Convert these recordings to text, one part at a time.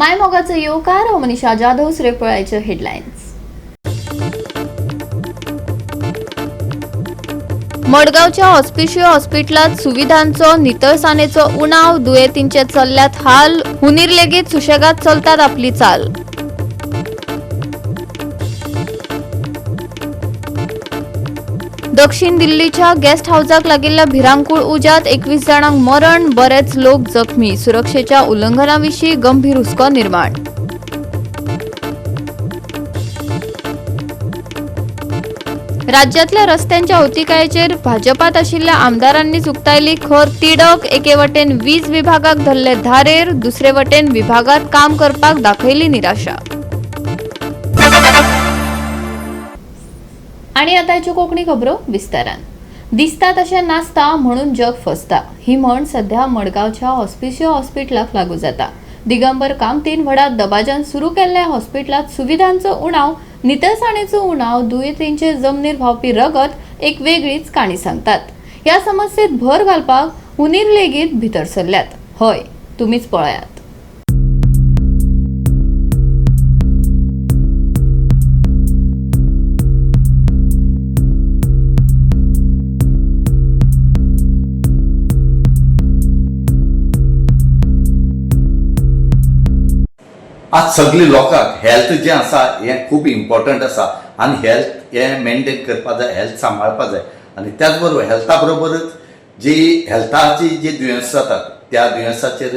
मायमोगाचं येवकार हांव मनीषा जाधव. सुरेपळायचे हेडलायन्स. मडगावच्या ऑस्पिशियो हॉस्पिटलात सुविधांचो नितळसाणेचो उणाव, दुयेंतींचे चल्ल्यात हाल, हुनीर लेगीत सुशेगाद चलतात आपली चाल. दक्षिण दिल्लीच्या गेस्ट हाऊसाक लागिल्ल्या भिरांकूळ उज्यात 21 जाणांक मरण, बरेच लोक जखमी. सुरक्षेच्या उल्लंघनाविशीं गंभीर हुस्को निर्माण. राज्यातल्या रस्त्यांच्या अवतिकायेचेर भाजपात आशिल्ल्या आमदारांनीच उक्तायली खर तिडक. एके वटेन वीज विभागाक धरले धारेर, दुसरे वटेन विभागात काम करपाक दाखयली निराशा. आणि आताच्यो कोंकणी खबरो विस्तारान. दिसता तशें नासता म्हणून जग फसता, ही म्हण सध्या मडगावच्या ऑस्पिशियो हॉस्पिटलाक लागू जाता. दिगंबर कामतीन व्हडा दबाज्यान सुरू केल्ल्या हॉस्पिटलात सुविधांचो उणाव, नितळसाणेचो उणाव, दुयेंतींचे जमनीर व्हांवपी रगत एक वेगळीच काणी सांगतात. ह्या समस्येत भर घालपाक हुनीर लेगीत भितर सरल्यात. हय, तुमीच पळयात. आज सगळी लोकांक हेल्थ जे आसा हे खूब इम्पॉर्टंट आसा आनी हेल्थ हे मेंटेन करपा जाय, हेल्थ सांबाळपा जाय. आनी त्याच बरोबर हेल्था बरोबरच जी हेल्थाची जी दुयेंसां जातात त्या दुयेंसाचेर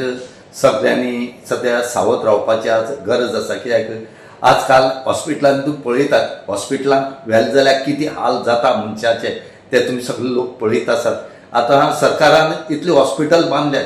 सगळ्यांनी सध्या सावध रावपाची आज गरज आसा. कित्याक आजकाल हॉस्पिटलांत तूं पळयतात, हॉस्पिटलांत व्हेले जाल्यार कितें हाल जाता मनशाचे ते तुमी सगळे लोक पळयत आसात. आतां सरकारान इतली हॉस्पिटल बांदल्यात.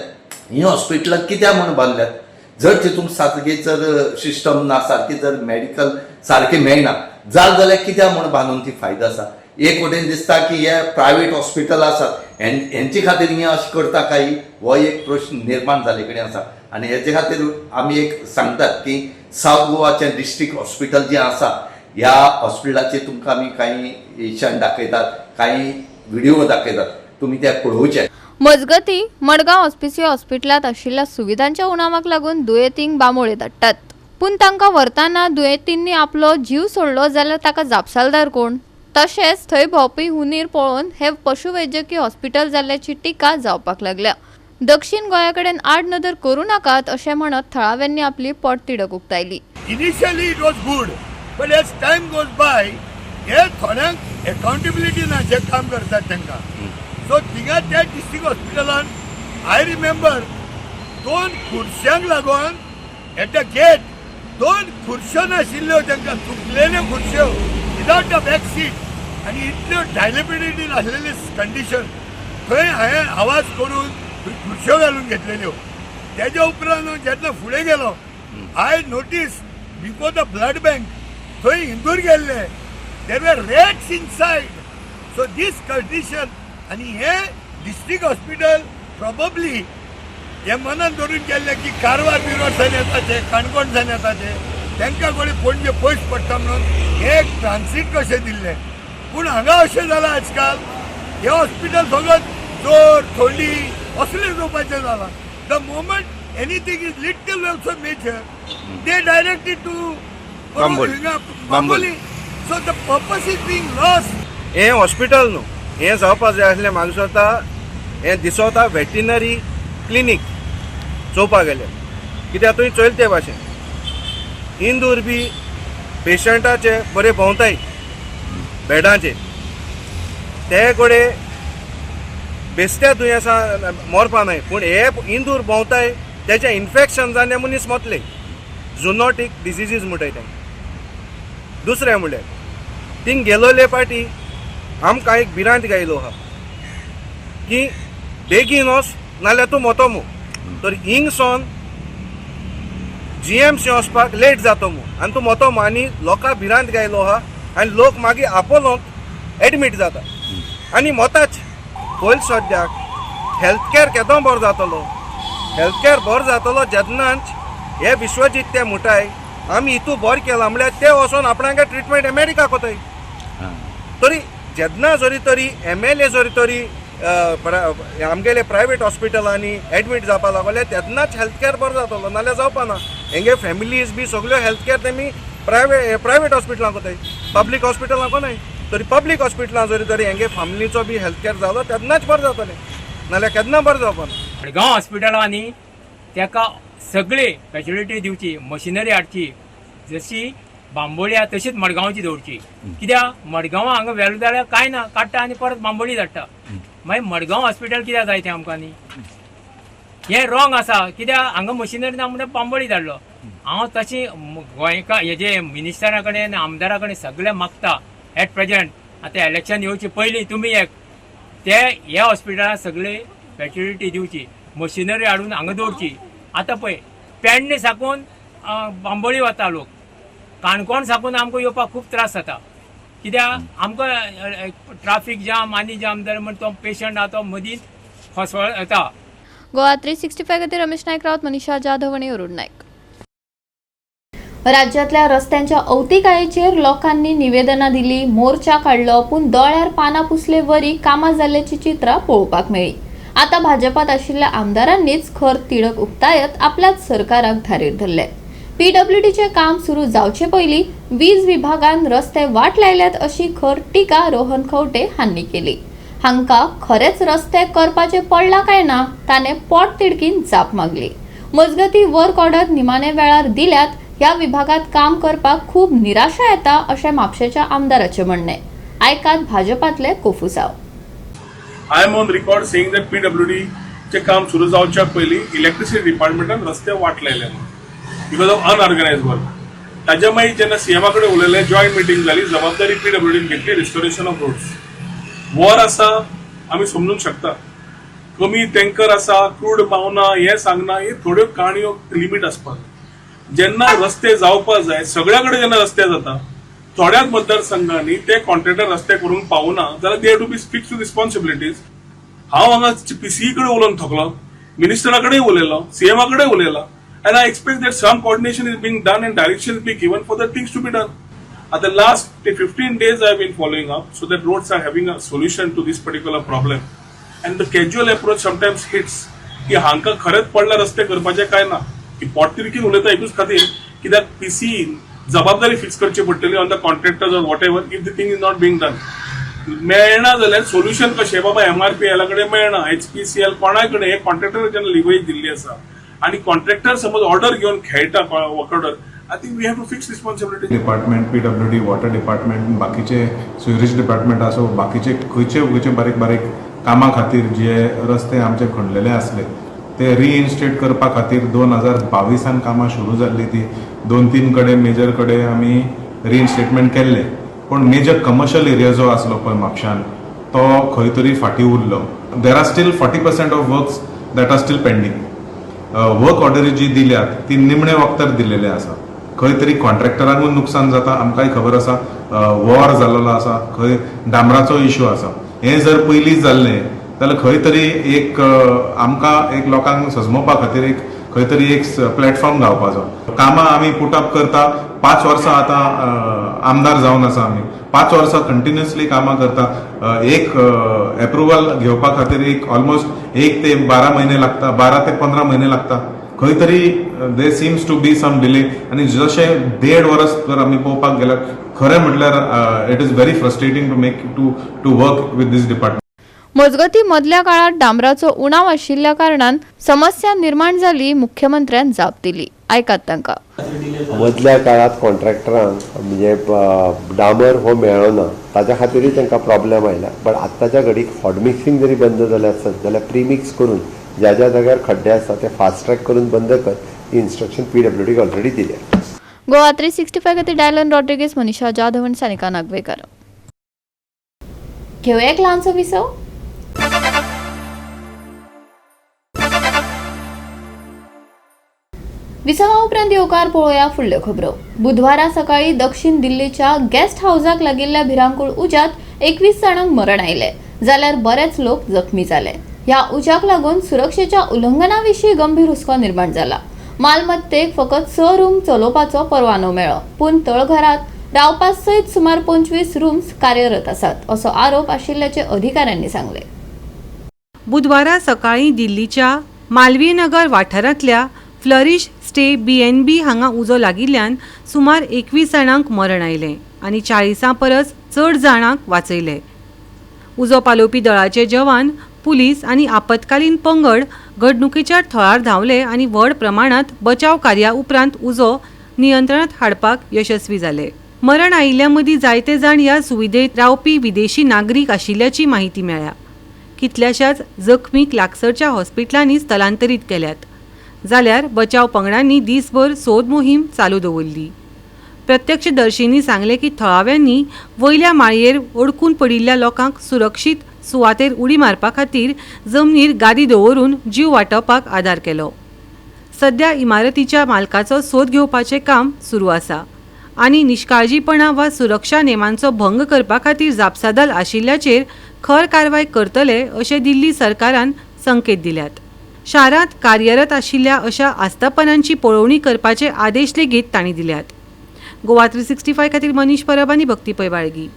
ही हॉस्पिटलां कित्याक म्हूण बांदल्यात? जर तितूंत सारकी जर सिस्टम ना, सारकी जर मेडिकल सारकें मेळना जाल्यार कित्याक म्हूण बांदून ती फायदो आसा. एक वटेन दिसता की हे प्रायवेट हॉस्पिटल आसात हेंचे खातीर हे अशें करता काय, हो एक प्रश्न निर्माण जाले कडेन आसा. आनी हेचे खातीर आमी एक सांगतात की सावथ गोवाचें डिस्ट्रिक्ट हॉस्पिटल जें आसा ह्या हॉस्पिटलाचेर तुमकां आमी कांय इशान दाखयतात, कांय व्हिडिओ दाखयतात, तुमी ते पळोवचे. मजगती मडगाव ऑस्पिशियो हॉस्पिटलात आशिल्ल्या सुविधांच्या उणावाक लागून दुयेंतींक बांबोळे धाडटात. पूण तांकां व्हरतना दुयेंतींनी आपलो जीव सोडलो जाल्यार ताका जापसालदार कोण? तशेंच थंय भोंवपी हुनीर पळोवन हे पशुवैजकी हॉस्पिटल जाल्ल्याची टिका जावपाक लागल्या. दक्षिण गोंया कडेन आड नदर करूं नाकात अशें म्हणत थळाव्यांनी आपली पोटतिडक उक्तायली. Initially it was good, but as time goes by, हे थोड्यांक अकाउंटेबिलिटी ना जे काम करतात तांकां. सो थिंगा त्या डिस्ट्रिक्ट हॉस्पिटलान आय रिमेंबर 2 खुर्च्यांक लागून एट द गेट 2 खुर्च्यो नाशिल्ल्यो, तांकां चुकलेल्यो खुर्च्यो विदाउट द बॅक सीट आनी इतल्यो डायलेपिडेटेड आसलेली कंडिशन. थंय हांवें आवाज करून खुर्च्यो घालून घेतलेल्यो. तेज्या उपरांत जेन्ना फुडें गेलो I notice before the blood bank थंय इंदूर गेल्ले, देर वर रेट्स इनसायड. सो दीस कंडिशन आनी हे डिस्ट्रिक्ट हॉस्पिटल प्रॉबब्ली हे मनान धरून गेल्ले की कारवार बिरोड जावन येता ते, काणकोण जावन येता ते, तांकां कोणी पणजे पयस पडटा म्हणून हे एक ट्रान्सीट कशें दिल्लें. पूण हांगा अशें जालां आजकाल हे हॉस्पिटल सगळं जोर थोडी असलें जावपाचें जालां. The moment anything is little also major they directed to Bambolim. So the purpose is being lost. हे हॉस्पिटल न्हू, हें जावपाक जाय आसलें म्हाका दिसता हें दिसता वेटिनरी क्लिनीक चोवपाक गेले. कित्याक थंय चोयल ते भाशेन इंदूर बी पेशंटाचे बरे भोंवताय बेडाचेर, ते कडेन बेस्त्या दुयेंसां मरपा न्हय, पूण हे इंदूर भोंवताय तेचे इन्फेक्शन जावन मनीस मरले. झुनोटीक डिजिजीज म्हणटाय ते. दुसरें म्हणल्यार थिंग गेलोले पाटी आमकां एक भिरांत गायलो आहा की बेगीन वच नाल्यार तूं मोतो तर हिंगसोन GMC वचपाक लेट जातो आनी तूं मोतो आनी लोकां भिरांत गायलो आहा आनी लोक मागीर आपोलोंत एडमीट जाता आनी मोताच. पयलीं सद्याक हेल्थ कॅर केदो बरो जातलो? हेल्थ कॅर बरो जातलो जेन्नाच हे विश्वजीत ते म्हणटाय आमी हितू बरें केलां म्हळ्यार ते वचोन आपणागे ट्रिटमेंट अमेरिका कोताय. तरी जेन्ना जरी तरी MLA जरी तरी आमगेले प्रायवेट हॉस्पिटलांनी एडमीट जावपाक लागले तेन्नाच हेल्थ कॅर बरो जातलो, नाल्यार जावपा ना. हेंगे फॅमिलीज बी सगळ्यो हेल्थ केअर तेमी प्रायवेट हॉस्पिटलांक वताय, पब्लीक हॉस्पिटलांक वनाय. तरी पब्लीक हॉस्पिटलां जरी तरी हेंगे फॅमिलीचो बी हेल्थ केअर जालो तेन्नाच बरें जातलें, नाल्यार केन्ना बरें जावपाना. मडगांव हॉस्पिटलांनी ताका सगळे फॅसिलिटी दिवची, मशिनरी हाडची, जशी बांबोळी तशीच मडगांवची दवरची. कित्याक मडगांवा हांगा वेल्यू जाल्यार कांय ना, काडटा आनी परत बांबोळी धाडटा. मागीर मडगांव हॉस्पिटल कित्याक जाय तें आमकां न्ही, हें रॉंग आसा. कित्याक हांगा मशिनरी ना म्हणून बांबोळी धाडलो. हांव तशी गोंयकार हेजे मिनिस्टरा कडेन आमदारा कडेन सगळे मागता एट प्रेजेंट. आतां इलेक्शन येवचे पयलीं तुमी ह्या हॉस्पिटलाक सगळे फॅसिलिटी दिवची, मशिनरी हाडून हांगा दवरची. आतां पळय पेडणे साकून बांबोळी वता लोक, काणकोण साकून आमकां येवपाक खूब त्रास जाता. कित्याक आमकां ट्राफीक जाम आनी जाम जालें म्हण तो पेशंट आहा तो मदींच फसवळ येता. गोवा 365 खातीर रमेश नायक रावत, मनीषा जाधव आनी अरुण नायक. राज्यातल्या रस्त्यांच्या अवतिकायेचेर लोकांनी निवेदनां दिली, मोर्चा काढलो, पण दोळ्यार पानां पुसले वरी कामां जाल्ल्याची चित्रां पळोवपाक मेळ्ळी. आता भाजपात आशिल्ल्या आमदारांनीच खर तिडक उक्तायत आपल्याच सरकाराक धारेर धरले. पीडब्ल्यूडीचे काम सुरू जावचे पयलीं वीज विभागान रस्ते वाट लायल्यात अशी खर टिका रोहन खंवटे हांणी केली. हांकां खरेच रस्ते करपाचे पडला काय ना ताणे पोट तिडकीन जाप मागली. मजगती वर्क ऑर्डर निमाणे वेळार दिल्यात, ह्या विभागात काम करपाक खूप निराशा येता अशें म्हापशेच्या आमदाराचे म्हणणे. आयकात भाजपातले कोफुसाव. I am on record saying that PWD चे काम सुरू जावच्या पयलीं इलेक्ट्रिसिटी डिपार्टमेंटान रस्ते वाट लायले बिकॉज ऑफ अनऑर्गनायज्ड वर्क. ताज्या मागीर जेन्ना सीएमा कडेन उलयले, जॉयंट मिटींग जाली, जबाबदारी PWDन घेतली रिस्टोरेशन ऑफ रोड्स. वॉर आसा आमी समजूंक शकता, कमी टँकर आसा, क्रूड पावना, हे सांगना, हे थोड्यो काणयो लिमीट आसपाक. जेन्ना रस्ते जावपाक जाय, सगळ्या कडेन जेन्ना रस्ते जाता, थोड्याच मतदारसंघांनी ते कॉन्ट्रॅक्टर रस्ते करूंक पावना जाल्यार they have to be fix to responsibilities. हांव हांगा पीसीई कडेन उलोवन थकलो, मिनिस्टरा कडेन उलयलो, सीएमा कडेन उलयला, and I expect that some coordination is being done and direction is being given for the things to be done. At the last 15 days I have been following up so that roads are having a solution to this particular problem. And the casual approach sometimes hits की हांकां खरेंच पडला रस्ते करपाचे काय ना, की पोटतिडकीन उलयता एकूच खातीर कित्याक पीसीई जबाबदारी फिक्स करची पडटली on the contractors or what ever if the thing is not being done. मेळना जाल्यार सोल्युशन कशें बाबा MRPL कडेन मेळना, HPCL कोणाय कडेन, हे कॉन्ट्रॅक्टर जेन्ना लिवरेज दिल्ली आसा आणि कॉन्ट्रॅक्टर समज ऑर्डर घेवन खेळटा work order, I think we have to fix responsibility. Department, PWD, water department, बाकीचे स्युरेज डिपार्टमेंट आसो, बाकीचे खंयचे बारीक बारीक कामां खातीर जे रस्ते आमचे खणलेले आसले ते रिइन्स्टेट करपा खातीर 2022 कामां सुरू जाल्ली. ती 2-3 कडेन मेजर कडेन आमी रिइन्स्टेटमेंट केल्ले, पण मेजर कमर्शियल एरिया जो आसलो पळय म्हापशान तो खंय तरी फाटीं उरलो. There are still 40% of works that are still pending. Work ऑर्डरी जी दिल्यात ती निमणे वक्तार दिलेले आसा. खंय तरी कॉन्ट्रॅक्टरांकूय नुकसान जाता, आमकांय खबर आसा, वॉर जाल्लो आसा, खंय डांबराचो इश्यू आसा. हें जर पयलींच जाल्लें जाल्यार खंय तरी एक आमकां एक लोकांक सजमोवपा खातीर एक खंय तरी एक प्लॅटफॉर्म गावपाचो. कामां आमी पुटअप करता, 5 वर्सां आतां आमदार जावन आसा आमी, 5 वर्सां कंटिन्युअसली कामां करता. एक एप्रुवल घेवपा खातीर एक ऑलमोस्ट 1 ते 12 म्हयने लागता, 12 ते 15 म्हयने लागता. खंय तरी there seems to be some delay. आनी जशें 1.5 वर्स जर आमी पळोवपाक गेल्यार खरें म्हटल्यार it is very frustrating to make to work with these department. मजगती मदल्या काळात डांबराचो उणाव आशिल्ल्या कारणान समस्या निर्माण जाली, मुख्यमंत्र्यान जाप दिली. आयकात तांकां. मदल्या काळात कॉन्ट्रॅक्टरांक म्हणजे डांबर हो मेळ्ळो ना, ताच्या खातीरूय तांकां प्रॉब्लेम आयला. बट आत्ताच्या घडीक हॉट मिक्सिंग जरी बंद जालें आसत जाल्यार प्रीमिक्स करून ज्या ज्या जाग्यार खड्डे आसा ते फास्ट ट्रॅक करून बंद कर, ही इन्स्ट्रक्शन PWDक ऑलरेडी दिल्या. गोवा 365 खातीर डायलन रॉड्रिगेज, मनीषा जाधव आनी सानिका नागवेकर. घेवया एक ल्हानसो विसव. विसवा उपरांत येवकार पळोवया फुडल्यो खबरो. बुधवारा सकाळी दक्षिण दिल्लीच्या गेस्ट हाऊसाक लागिल्ल्या भिरांकूळ उज्यात 21 जाणांक मरण आयले, जाल्यार बरेच लोक जखमी जाले. ह्या उज्याक लागून सुरक्षेच्या उल्लंघना गंभीर हुस्को निर्माण जाला. मालमत्तेक फकत 6 रूम चलोवपाचो परवानो मेळ्ळो, पूण तळघरात रावपा सयत सुमार 25 रूम्स कार्यरत आसात, असो आरोप आशिल्ल्याचे अधिकाऱ्यांनी सांगले. बुधवारा सकाळी दिल्लीच्या मालवीय नगर वाठारांतल्या फ्लरिश स्टे BNB हांगा उजो लागिल्ल्यान सुमार 21 जाणांक मरण आयलें आनी 40 परस चड जाणांक वाचयले. उजो पालोवपी दळाचे जवान, पुलीस आनी आपतकालीन पंगड घडणुकेच्या थळार धांवले आनी व्हड प्रमाणांत बचाव कार्या उपरांत उजो नियंत्रणांत हाडपाक यशस्वी जाले. मरण आयिल्ल्या मदीं जायते जाण ह्या सुविधेंत रावपी विदेशी नागरीक आशिल्ल्याची माहिती मेळ्ळ्या. कितल्याशाच जखमीक लागसरच्या हॉस्पिटलांनी स्थलांतरीत केल्यात. जाल्यार बचाव पंगडांनी दीसभर सोद मोहीम चालू दवरली. प्रत्यक्षदर्शींनी सांगले की थळाव्यांनी वयल्या माळयेर अडकून पडिल्ल्या लोकांक सुरक्षीत सुवातेर उडी मारपा खातीर जमनीर गादी दवरून जीव वाटावपाक आदार केलो. सध्या इमारतीच्या मालकाचो सोद घेवपाचें काम सुरू आसा आनी निश्काळजीपणा वा सुरक्षा नेमांचो भंग करपा खातीर जापसालदार आशिल्ल्याचेर खर कारवाय करतले अशें दिल्ली सरकारान संकेत दिल्यात. शारांत कार्यरत आशिल्ल्या अशा आस्थापनांची पळोवणी करपाचे आदेश लेगीत तांणी दिल्यात. गोवा 365 खातीर मनीष परब आनी भक्ती पैबाळगी.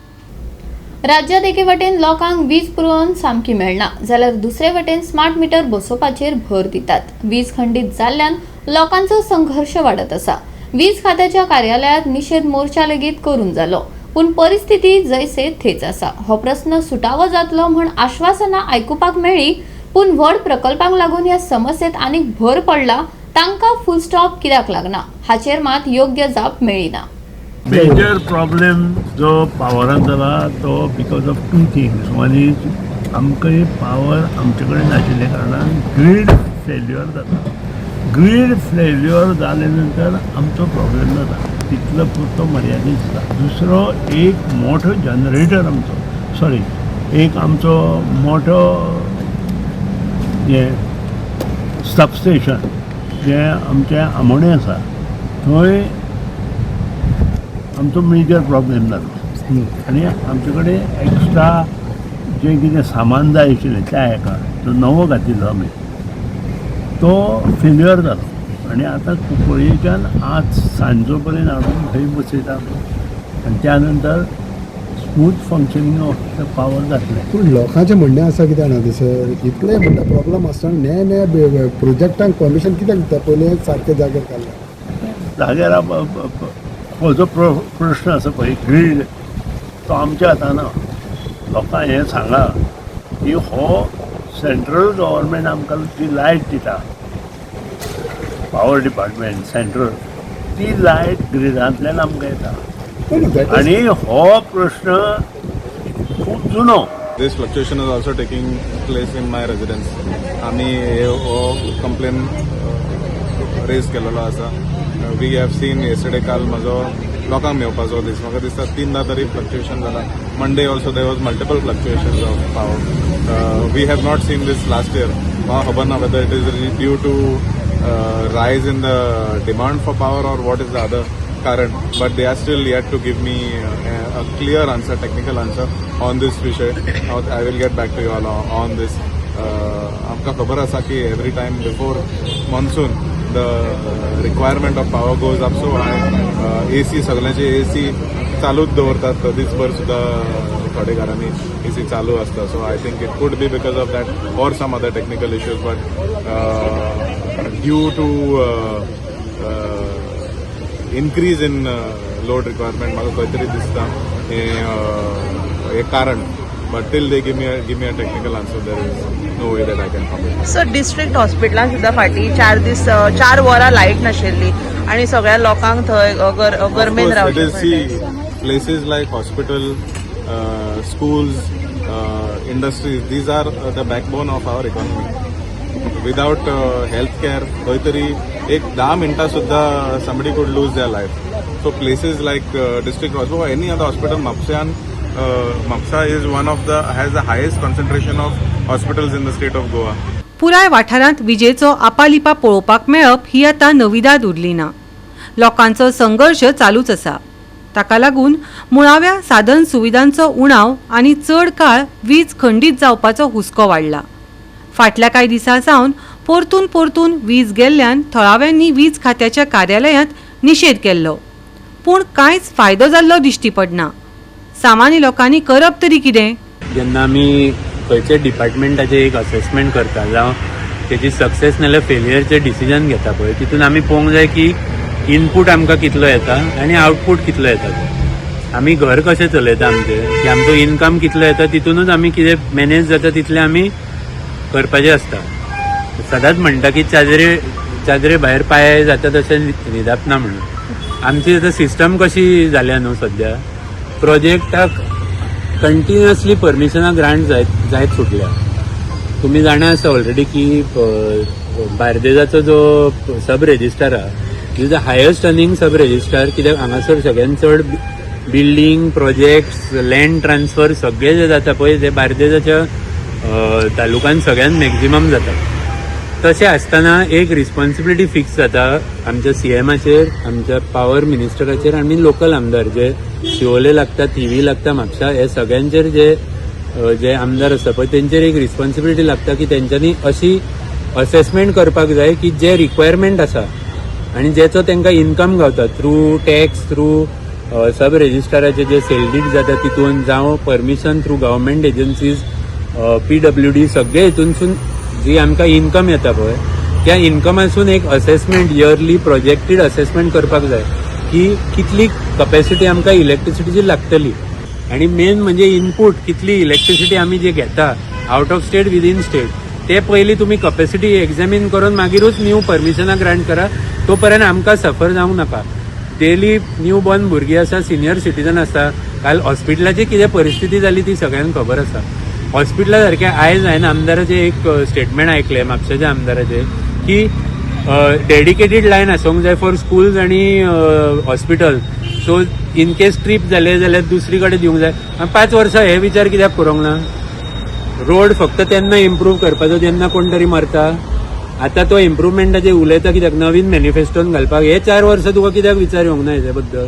राज्यात एके वटेन लोकांक वीज पुरवण सामकी मेळना जाल्यार दुसरे वटेन स्मार्ट मीटर बसोवपाचेर भर दितात. वीज खंडीत जाल्ल्यान लोकांचो संघर्ष वाडत आसा. वीज खात्याच्या कार्यालयात निषेध मोर्चा लेगीत करून जालो, पूण परिस्थिती जैसे थेच आसा. हो प्रश्न सुटावो जातलो म्हण आश्वासनां आयकुपाक मेळ्ळी, पूण व्हड प्रकल्पांक लागून ह्या समस्येत आनीक भर पडला. तांकां फुल स्टॉप कित्याक लागना हाचेर मात योग्य जाप मेळिना. मेजर प्रॉब्लेम जो पावरान जाला तो because of 2 things. One is आमकां पावर आमचे कडेन नाशिल्ल्या कारणान ग्रीड फेल्युअर जाता. ग्रीड फेल्युअर जाले नंतर आमचो प्रॉब्लेम जाता, तितलो पुरतो मर्यादीत जाता. दुसरो एक मोठो जनरेटर एक आमचो मोठो जे सबस्टेशन जे आमचे आमोणे आसा थंय आमचो मेजर प्रॉब्लेम जालो आनी आमचे कडेन एक्स्ट्रा जें कितें सामान जाय आशिल्लें त्या हेका तो नवो घातिल्लो आमी तो फेल्युअर जालो आनी आतां कुंकळयेच्यान आज सांजो पर्यंत हाडून थंय बसयता आनी त्या नंतर smooth functioning of the power जातलें. पूण लोकांचें म्हणणें आसा कितें जाणा सर, इतले म्हणटा प्रॉब्लम आसतना नया प्रोजेक्टांक परमिशन कित्याक दिता? पयलीं सारके जाग्यार काडला जाग्यार हो जो प्रश्न आसा पळय ग्रीड तो आमच्या हातान ना. लोकांक हें सांगा की हो सेंट्रल गव्हर्मेंट आमकां जी लायट दिता, पावर डिपार्टमेंट सेंट्रल, ती लायट ग्रिडांतल्यान आमकां येता आनी हो प्रश्न खूब जुनो. This fluctuation is also taking place in my residence. आमी हो कंप्लेन रेज केलेलो आसा. वी हॅव सीन येस्टरडे काल म्हजो लोकांक मेवपाचो दीस म्हाका दिसता 3दा तरी फ्लक्च्युएशन जाला. Monday also there was multiple fluctuations of power. We have not seen this last year. म्हाका खबर ना whether it is due to rise in the demand for power or what is the other current, but they are still yet to give me a clear answer, technical answer on this vishay. I will get back to you all on this. आपका खबर आसा की every time before monsoon the requirement of power goes up so high. AC सगळ्यांचे AC चालूच दवरतात दीसभर सुद्धा थोडे घरांनी AC चालू असता. So I think it could be because of that or some other technical issues, but due to increase in load requirement म्हाका खंय तरी दिसता हे कारण. But till they give me a technical answer, there is no way that I can comment. Sir district हॉस्पिटलान सुद्धा फाटी 4 वरां लायट नाशिल्ली आनी सगळ्या लोकांक थंय गरमेन रावचें पडलें. Places like hospital, schools, industries, these are the backbone of our economy. Without healthcare, खंय तरी एक 10 मिनटां सुद्धा somebody could lose their life. So places like district hospital or any other hospital, Mapsa is one of the has the highest concentration of hospitals in the state of Goa. पुराय वाठारांत विजेचो आपालिपा पळोवपाक मेळप ही आतां नविदाद उरली ना. लोकांचो संघर्श चालूच आसा. ताका लागून मुळाव्या साधन सुविधांचो उणाव आनी चड काळ वीज खंडीत जावपाचो हुस्को वाडला. फाटल्या कांय दिसां सावन परतून वीज गेल्ल्यान थळाव्यांनी वीज खात्याच्या कार्यालयांत निशेध केल्लो, पूण कांयच फायदो जाल्लो दिश्टी पडना. सामान्य लोकांनी करप तरी कितें? जेन्ना आमी खंयच्या डिपार्टमेंटाचें एक असेसमेंट करता जावं तेजी सक्सेस नाल्यार फेलियरचे डिसिजन घेता पळय तितून आमी पळोवंक जाय की इनपूट आमकां कितलो येता आनी आउटपूट कितलो येता तो आमी घर कशें चलयता आमचें की आमचो इनकम कितलो येता तितूनच आमी कितें मॅनेज जाता तितलें आमी करपाचें आसता सदांच म्हणटा की चादरे भायर पांय जाता तशें न्हिदप ना म्हणून आमची आतां सिस्टम कशी जाल्या न्हू सद्या प्रोजेक्टाक कंटिन्युअसली परमिशनां ग्रांट जायत सुटल्या तुम्ही जाणा आसा ऑलरेडी की बार्देजाचो जो सब रेजिस्ट्रार आहा is the highest earning sub registrar कित्याक हांगासर सगळ्यान चड बिल्डींग प्रोजेक्ट्स लँड ट्रान्सफर सगळे जे जाता पळय ते बार्देजाच्या तालुक्यान सगळ्यान मॅक्झिमम जाता तशें आसतना एक रिस्पॉन्सिबिलिटी फिक्स जाता आमच्या सीएमाचेर आमच्या पावर मिनिस्टराचेर आनी लोकल आमदार जे शिवोले लागता थिवी लागता म्हापसा हे सगळ्यांचेर जे आमदार आसा पळय तेंचेर एक रिस्पॉन्सिबिलिटी लागता की तेंच्यांनी अशी असेसमेंट करपाक जाय की जे रिक्वायरमेंट आसा आनी जेचो तांकां इनकम गावता थ्रू टॅक्स थ्रू सब रेजिस्ट्राराचे जे सेल डीड जाता तितून जावं permission through government agencies PWD सगळे हितूनसून जी आमकां इनकम येता पळय त्या इनकमासून एक असेसमेंट इयरली प्रोजेक्टेड असेसमेंट करपाक जाय की कितली कपॅसिटी आमकां इलेक्ट्रिसिटीची लागतली आणि मेन म्हणजे इनपूट कितली इलेक्ट्रिसिटी आमी जे घेता out of state within state ते पयलीं तुमी कपॅसिटी एक्झामीन करून मागीरूच न्यू परमिशनां ग्रांट करा तो पर्यंत आमकां सफर जावंक नाका डेली न्यू बॉर्न भुरगीं आसा सिनियर सिटीजन आसा काल हॉस्पिटलाची कितें परिस्थिती जाली ती सगळ्यांक खबर आसा हॉस्पिटला सारकें आयज हांवें आमदाराचें एक स्टेटमेंट आयकलें म्हापशाच्या आमदाराचें की डेडिकेटेड लायन आसूंक जाय फॉर स्कूल्स आनी hospital so in case trip जाले जाल्यार दुसरी कडेन दिवंक जाय 5 वर्सां हे विचार कित्याक करूंक ना रोड फक्त तेन्ना इम्प्रूव करपाचो जेन्ना कोण तरी मरता आतां तो इम्प्रुवमेंटाचेर उलयता कित्याक नवीन मॅनिफेस्टोन घालपाक हे 4 वर्सां तुका कित्याक विचार येवंक ना हेजे बद्दल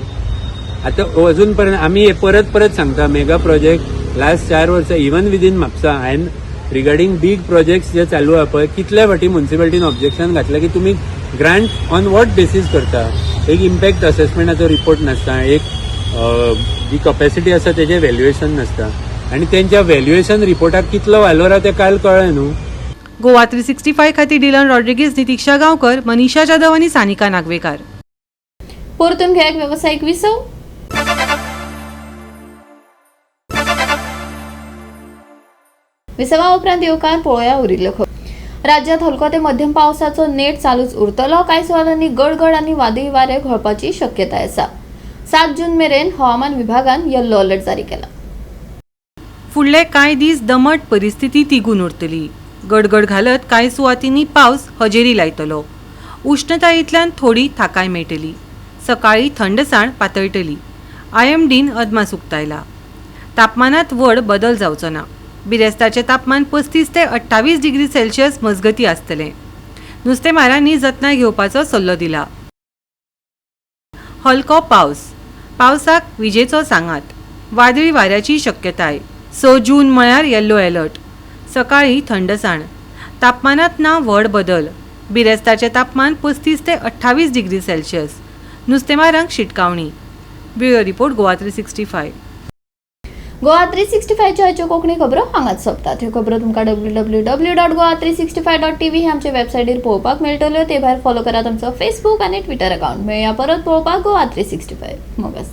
आतां अजून पर्यंत आमी परत सांगता मेगा प्रोजेक्ट लास्ट 4 वर्सां इवन विदीन म्हापसा हांवें रिगार्डींग बीग प्रोजेक्ट्स जे चालू आहा पळय कितल्या फावटी म्युन्सिपालिटीन ऑब्जेक्शन घातलें की तुमी ग्रांट ऑन वॉट बेसीस करता एक इम्पॅक्ट असेसमेंटाचो रिपोर्ट नासता एक जी कपॅसिटी आसा तेजें व्हॅल्युएशन नासता आनी तेंच्या व्हॅल्युएशन रिपोर्टाक कितलो वालोर आहा तें काल कळ्ळें न्हू गोवा 365 खातीर डिलन रॉड्रिगीज नितीक्षा गांवकर मनीषा जाधव आनी सानिका नागवेकार परतून घ्या एक व्यावसायिक विसव विसवा उपरांत येवकार पळोवया उरिल्ल्यो खबर राज्यात हलको ते मध्यम पावसाचो नेट चालूच उरतलो कांय सुवातांनी गडगड आनी वादळी वारे घोळपाची शक्यताय आसा 7 जून मेरेन हवामान विभागान येल्लो अलर्ट जारी केला फुडले कांय दीस दमट परिस्थिती तिगून उरतली गडगड घालत कांय सुवातींनी पावस हजेरी लायतलो उष्णतायेंतल्यान थोडी थाकाय मेळटली सकाळी थंडसाण पातळटली IMDन अदमास उक्तायला तापमानात व्हड बदल जावचो ना बिरेस्ताचे तापमान 35 ते 28 डिग्री सेल्सियस मजगती आसतले नुस्तेमारांनी जतनाय घेवपाचो सल्लो दिला हलको पावसाक विजेचो सांगात वादळी वाऱ्याची शक्यताय 6 जून म्हळ्यार येल्लो अलर्ट सकाळी थंडसाण तापमानात ना व्हड बदल बिरेस्ताचे तापमान 35 ते 28 डिग्री सेल्सियस नुस्तेमारांक शिटकावणी ब्युरो रिपोर्ट गोवा 365 गोवा 365 च्या आजच्यो कोंकणी खबरो हांगाच सोंपतात ह्यो खबरो तुमकां www.goa365.tv हे आमचे वेबसायटीर पळोवपाक मेळटल्यो ते भायर फॉलो करात आमचो फेसबूक आनी ट्विटर अकाउंट मेळया परत पळोवपाक गोवा 365 मोगस